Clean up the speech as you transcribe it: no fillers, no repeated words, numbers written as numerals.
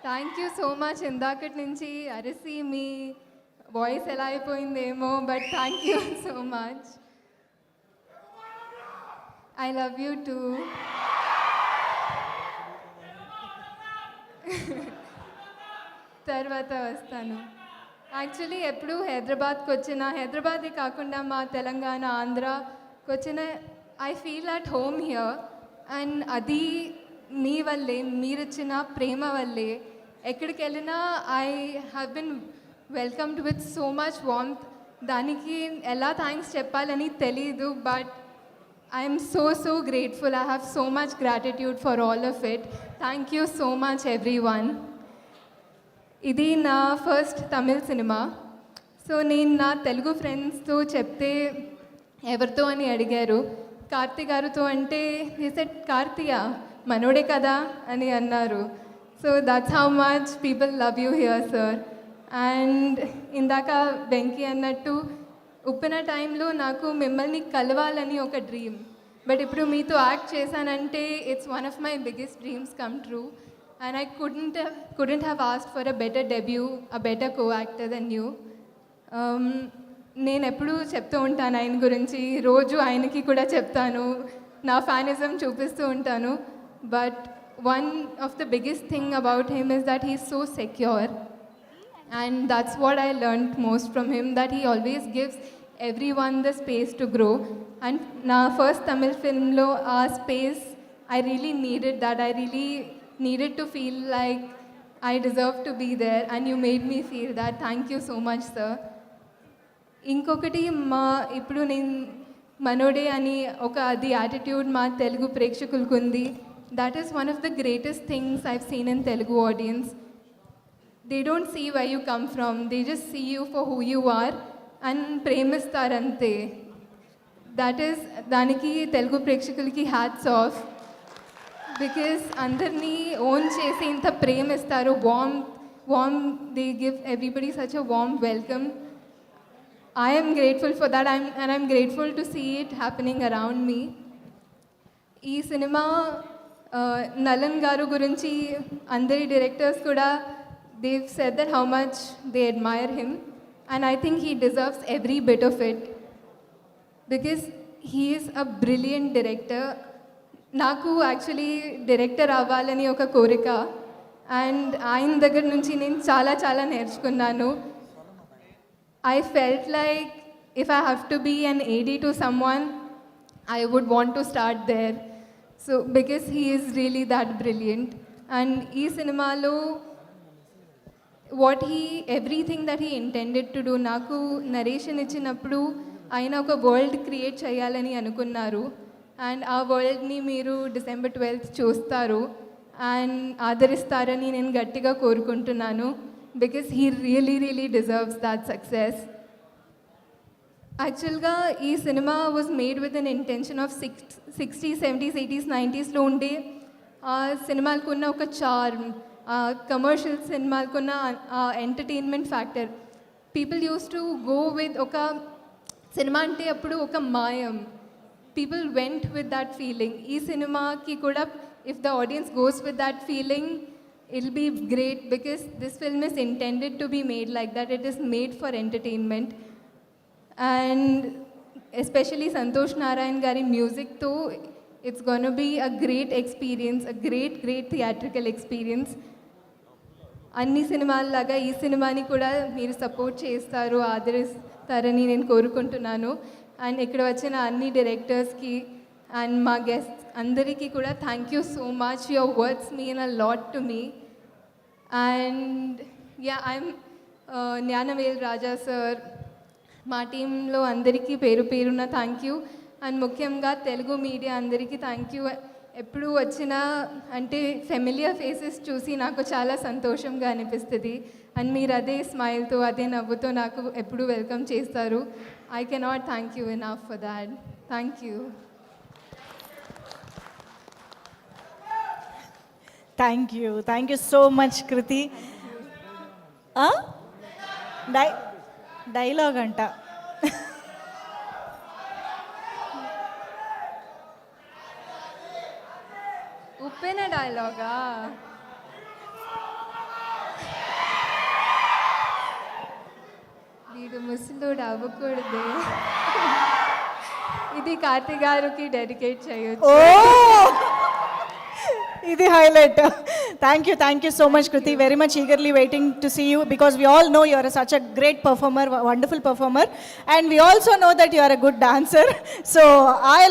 Thank you so much. ఇందాకటి నుంచి అరిసి మీ వాయిస్ ఎలా అయిపోయిందేమో, but thank you so much. I love you too. తర్వాత వస్తాను. యాక్చువల్లీ ఎప్పుడు హైదరాబాద్కి వచ్చిన, హైదరాబాదే కాకుండా మా తెలంగాణ, ఆంధ్రాకి వచ్చిన, I feel at home here. And అది మీ వల్లే, మీరిచ్చిన ప్రేమ వల్లే. ఎక్కడికి వెళ్ళినా I have been welcomed with so much warmth. దానికి ఎలా థ్యాంక్స్ చెప్పాలని తెలీదు, but I'm so grateful. I have so much gratitude for all of it. Thank you so much every one. ఇది నా ఫస్ట్ తమిళ్ సినిమా. సో నేను నా తెలుగు ఫ్రెండ్స్తో చెప్తే ఎవరితో అని అడిగారు. కార్తీ గారితో అంటే he said, కార్తీయా మనోడే కదా అని అన్నారు. So that's how much people love you here sir. And ఇందాక వెంకీ అన్నట్టు ఉప్పిన టైంలో నాకు మిమ్మల్ని కలవాలని ఒక డ్రీమ్, బట్ ఇప్పుడు మీతో యాక్ట్ చేశానంటే it's one of my biggest dreams come true. And I couldn't have asked for a better debut, a better co-actor than you. నేను ఎప్పుడూ చెప్తూ ఉంటాను ఆయన గురించి, రోజు ఆయనకి కూడా చెప్తాను, నా ఫ్యానిజం చూపిస్తూ ఉంటాను. But one of the biggest thing about him is that he is so secure. And that's what I learned most from him, that he always gives everyone the space to grow. And na first Tamil film lo aa space I really needed that. I really needed to feel like I deserve to be there, and you made me feel that. Thank you so much, sir. ఇంకొకటి మా ఇప్పుడు నేను మనోడే అని ఒక అది attitude మా తెలుగు ప్రేక్షకులకు ఉంది. That is one of the greatest things I've seen in Telugu audience. They don't see why you come from, they just see you for who you are and ప్రేమిస్తారంతే. దట్ ఈస్ దానికి తెలుగు ప్రేక్షకులకి హ్యాట్స్ ఆఫ్. బికాస్ అందరినీ own చేసి ఇంత ప్రేమిస్తారు, warm they give everybody such a warm welcome. I am grateful for that, and I'm grateful to see it happening around me. ఈ cinema Nalan గారు గురించి అందరి డైరెక్టర్స్ కూడా they've said that how much they admire him, and I think he deserves every bit of it because he is a brilliant director. నాకు actually director అవ్వాలని ఒక కోరిక, and ఆయన దగ్గర నుంచి నేను చాలా నేర్చుకున్నాను. I felt like if I have to be an AD to someone, I would want to start there. So because he is really that brilliant. And ee cinemalo everything that he intended to do, naku narration ichinappudu ayina oka world create cheyalani anukunnaru, and aa world ni meeru December 12th చూస్తారు and ఆదరిస్తారని నేను గట్టిగా కోరుకుంటున్నాను. Because he really deserves that success. Actually, this cinema was made with an intention of 60s, 70s, 80s, 90s lo unde cinema kunna oka charm, commercial cinema kunna entertainment factor. People used to go with oka cinema ante appudu oka mayam. People went with that feeling. Ee cinema ki kuda, if the audience goes with that feeling, it'll be great because this film is intended to be made like that. It is made for entertainment, and especially Santosh Narayan gari music too, it's going to be a great experience, a great theatrical experience. అన్ని సినిమాల లాగా ఈ సినిమాని కూడా మీరు support చేస్తారు, ఆదరిస్తారని నేను కోరుకుంటున్నాను. అండ్ ఇక్కడ వచ్చిన అన్ని డైరెక్టర్స్కి అండ్ మా గెస్ట్స్ అందరికీ కూడా thank you so much. Your words mean a lot to me. And yeah, I'm Gnanavel Raja sir, మా టీంలో అందరికీ పేరున థ్యాంక్ యూ. అండ్ ముఖ్యంగా తెలుగు మీడియా అందరికీ థ్యాంక్ యూ. ఎప్పుడు వచ్చినా అంటే ఫెమిలియర్ ఫేసెస్ చూసి నాకు చాలా సంతోషంగా అనిపిస్తుంది, అండ్ మీరు అదే స్మైల్తో అదే నవ్వుతో నాకు ఎప్పుడు వెల్కమ్ చేస్తారు. I cannot thank you enough for that. Thank you. Thank you so much, Kriti. Dialogue anta. Uppena డైలాగా? ఎక్స్క్లూడ్ అవ్వకూడదు. ఇది కార్తీ గారికి డెడికేట్ చేయొచ్చు. ఓ ఇది highlight. Thank you so much Kriti. Very much eagerly waiting to see you because we all know you are such a great performer, wonderful performer, and we also know that you are a good dancer. So I